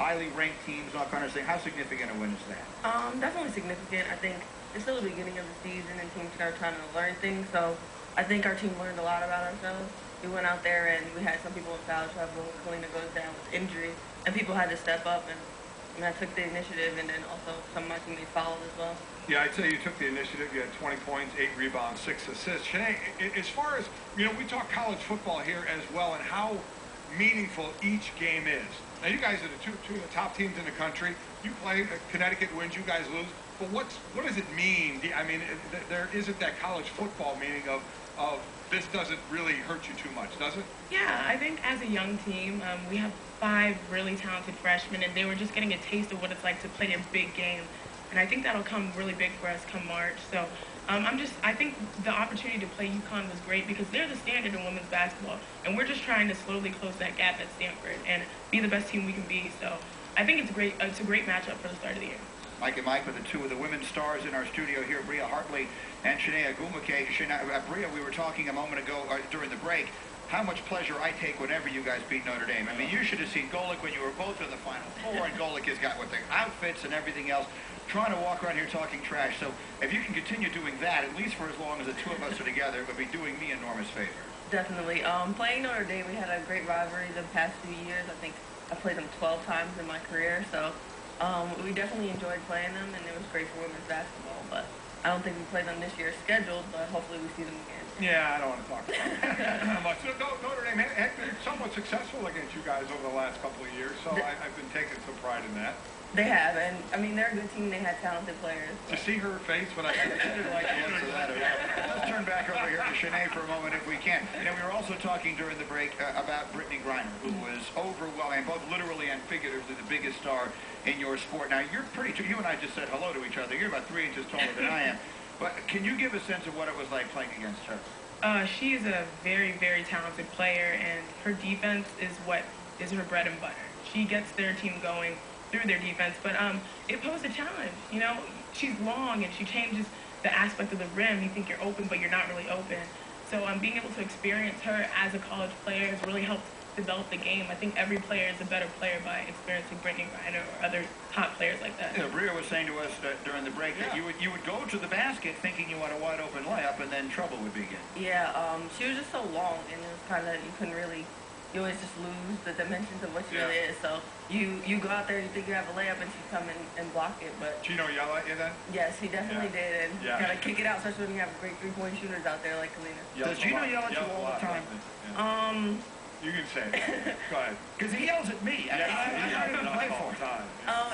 highly ranked teams, all kind of thing. How significant a win is that? Definitely significant. I think it's still the beginning of the season and teams are trying to learn things. So I think our team learned a lot about ourselves. We went out there and we had some people in foul trouble. Kalina goes down with injury, and people had to step up. And I took the initiative, and then also some of my teammates followed as well. Yeah, I'd say you took the initiative. You had 20 points, 8 rebounds, 6 assists. Chiney, as far as, you know, we talk college football here as well and how meaningful each game is. Now, you guys are the two of the top teams in the country. You play, Connecticut wins, you guys lose. But what does it mean? I mean, there isn't that college football meaning of this doesn't really hurt you too much, does it? Yeah, I think as a young team, we have 5 really talented freshmen, and they were just getting a taste of what it's like to play a big game. And I think that'll come really big for us come March. So I think the opportunity to play UConn was great because they're the standard in women's basketball. And we're just trying to slowly close that gap at Stanford and be the best team we can be. So I think it's great. It's a great matchup for the start of the year. Mike and Mike with the 2 of the women's stars in our studio here, Bria Hartley and Chiney Ogwumike. Bria, we were talking a moment ago during the break, how much pleasure I take whenever you guys beat Notre Dame. I mean, you should have seen Golick when you were both in the Final Four, and Golick has got with the outfits and everything else, trying to walk around here talking trash. So if you can continue doing that, at least for as long as the 2 of us are together, it would be doing me enormous favor. Definitely. Playing Notre Dame, we had a great rivalry the past few years. I think I played them 12 times in my career, so we definitely enjoyed playing them, and it was great for women's basketball. But I don't think we play them this year scheduled, but hopefully we see them again. Yeah, I don't want to talk about that much. Notre Dame had been somewhat successful against you guys over the last couple of years, so I've been taking some pride in that. They have, and I mean, they're a good team. They had talented players. Did you see her face when I said she didn't like the answer to that? Let's turn back over here to Chiney for a moment if we can. You know, we were also talking during the break about Brittany Griner, who was overwhelming, both literally and figuratively, the biggest star in your sport. Now, you're you and I just said hello to each other. You're about 3 inches taller than I am. But can you give a sense of what it was like playing against her? She is a very, very talented player, and her defense is what is her bread and butter. She gets their team going through their defense, but it posed a challenge. You know, she's long, and she changes the aspect of the rim. You think you're open, but you're not really open. So being able to experience her as a college player has really helped develop the game. I think every player is a better player by experiencing Brittany Griner or other top players like that. You know, Bria was saying to us during the break that you would go to the basket thinking you want a wide open layup, and then trouble would begin. Yeah, she was just so long, and it was kind of, you couldn't really, you always just lose the dimensions of what she really is. So you go out there, you think you have a layup, and she come in and block it. But Gino yell at you then? Yes, he definitely did, and you gotta kick it out, especially when you have great 3-point shooters out there like Kalina. Does Gino yell at you all the time? You can say it. Go ahead. Because he yells at me. Yeah,